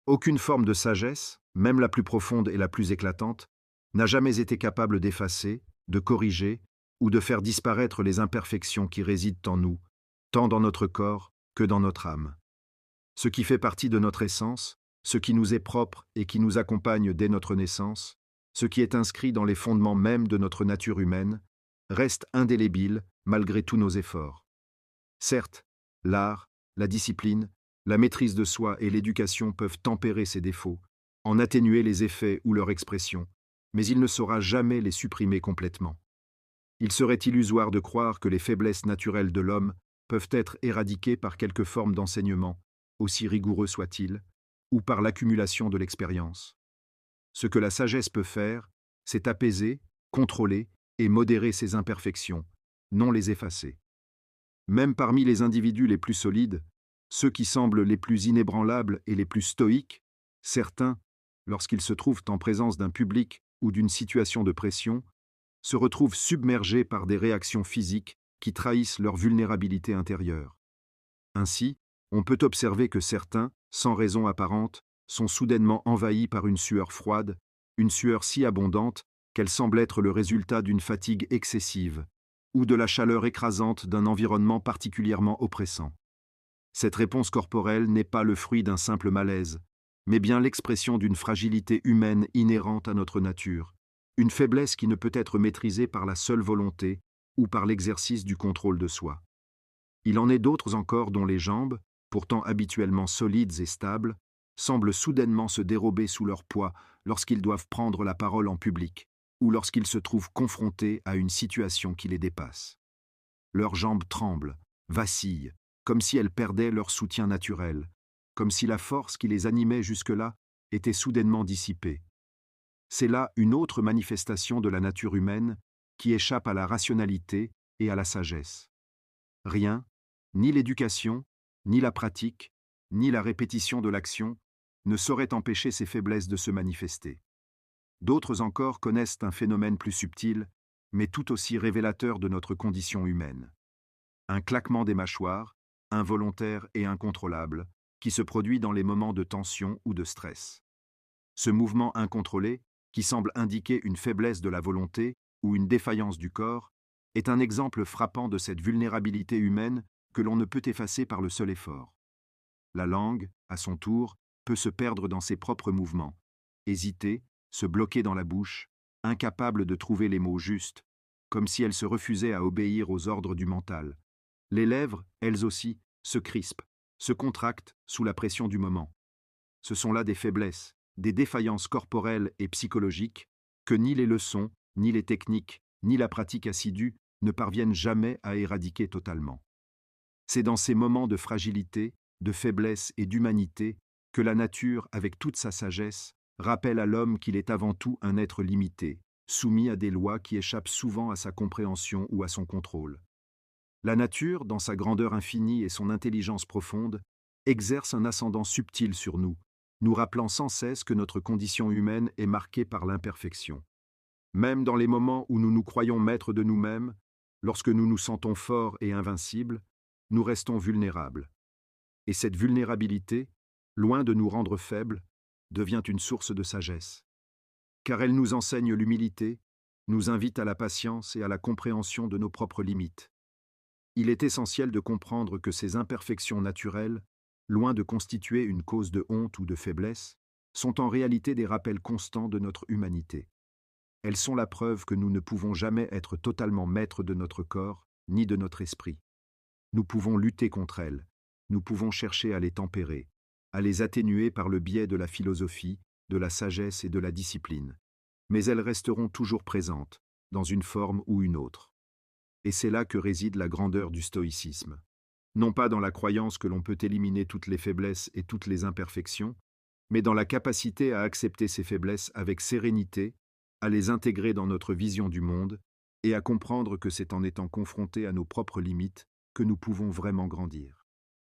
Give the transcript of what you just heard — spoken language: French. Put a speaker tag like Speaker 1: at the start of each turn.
Speaker 1: Aucune forme de sagesse, même la plus profonde et la plus éclatante, n'a jamais été capable d'effacer, de corriger ou de faire disparaître les imperfections qui résident en nous, tant dans notre corps que dans notre âme. Ce qui fait partie de notre essence, ce qui nous est propre et qui nous accompagne dès notre naissance, ce qui est inscrit dans les fondements mêmes de notre nature humaine, reste indélébile malgré tous nos efforts. Certes, l'art, la discipline, la maîtrise de soi et l'éducation peuvent tempérer ces défauts, en atténuer les effets ou leur expression, mais il ne saura jamais les supprimer complètement. Il serait illusoire de croire que les faiblesses naturelles de l'homme peuvent être éradiquées par quelque forme d'enseignement, aussi rigoureux soit-il, ou par l'accumulation de l'expérience. Ce que la sagesse peut faire, c'est apaiser, contrôler et modérer ces imperfections, non les effacer. Même parmi les individus les plus solides, ceux qui semblent les plus inébranlables et les plus stoïques, certains, lorsqu'ils se trouvent en présence d'un public ou d'une situation de pression, se retrouvent submergés par des réactions physiques qui trahissent leur vulnérabilité intérieure. Ainsi, on peut observer que certains, sans raison apparente, sont soudainement envahis par une sueur froide, une sueur si abondante qu'elle semble être le résultat d'une fatigue excessive ou de la chaleur écrasante d'un environnement particulièrement oppressant. Cette réponse corporelle n'est pas le fruit d'un simple malaise, mais bien l'expression d'une fragilité humaine inhérente à notre nature, une faiblesse qui ne peut être maîtrisée par la seule volonté ou par l'exercice du contrôle de soi. Il en est d'autres encore dont les jambes, pourtant habituellement solides et stables, semblent soudainement se dérober sous leur poids lorsqu'ils doivent prendre la parole en public ou lorsqu'ils se trouvent confrontés à une situation qui les dépasse. Leurs jambes tremblent, vacillent, comme si elles perdaient leur soutien naturel, comme si la force qui les animait jusque-là était soudainement dissipée. C'est là une autre manifestation de la nature humaine qui échappe à la rationalité et à la sagesse. Rien, ni l'éducation, ni la pratique, ni la répétition de l'action, ne saurait empêcher ces faiblesses de se manifester. D'autres encore connaissent un phénomène plus subtil, mais tout aussi révélateur de notre condition humaine. Un claquement des mâchoires, involontaire et incontrôlable, qui se produit dans les moments de tension ou de stress. Ce mouvement incontrôlé, qui semble indiquer une faiblesse de la volonté ou une défaillance du corps, est un exemple frappant de cette vulnérabilité humaine que l'on ne peut effacer par le seul effort. La langue, à son tour, peut se perdre dans ses propres mouvements, hésiter, se bloquer dans la bouche, incapable de trouver les mots justes, comme si elle se refusait à obéir aux ordres du mental. Les lèvres, elles aussi, se crispent, se contractent sous la pression du moment. Ce sont là des faiblesses, des défaillances corporelles et psychologiques que ni les leçons, ni les techniques, ni la pratique assidue ne parviennent jamais à éradiquer totalement. C'est dans ces moments de fragilité, de faiblesse et d'humanité que la nature, avec toute sa sagesse, rappelle à l'homme qu'il est avant tout un être limité, soumis à des lois qui échappent souvent à sa compréhension ou à son contrôle. La nature, dans sa grandeur infinie et son intelligence profonde, exerce un ascendant subtil sur nous, nous rappelant sans cesse que notre condition humaine est marquée par l'imperfection. Même dans les moments où nous nous croyons maîtres de nous-mêmes, lorsque nous nous sentons forts et invincibles, nous restons vulnérables. Et cette vulnérabilité, loin de nous rendre faibles, devient une source de sagesse. Car elle nous enseigne l'humilité, nous invite à la patience et à la compréhension de nos propres limites. Il est essentiel de comprendre que ces imperfections naturelles, loin de constituer une cause de honte ou de faiblesse, sont en réalité des rappels constants de notre humanité. Elles sont la preuve que nous ne pouvons jamais être totalement maîtres de notre corps ni de notre esprit. Nous pouvons lutter contre elles, nous pouvons chercher à les tempérer, à les atténuer par le biais de la philosophie, de la sagesse et de la discipline. Mais elles resteront toujours présentes, dans une forme ou une autre. Et c'est là que réside la grandeur du stoïcisme. Non pas dans la croyance que l'on peut éliminer toutes les faiblesses et toutes les imperfections, mais dans la capacité à accepter ces faiblesses avec sérénité, à les intégrer dans notre vision du monde, et à comprendre que c'est en étant confrontés à nos propres limites que nous pouvons vraiment grandir.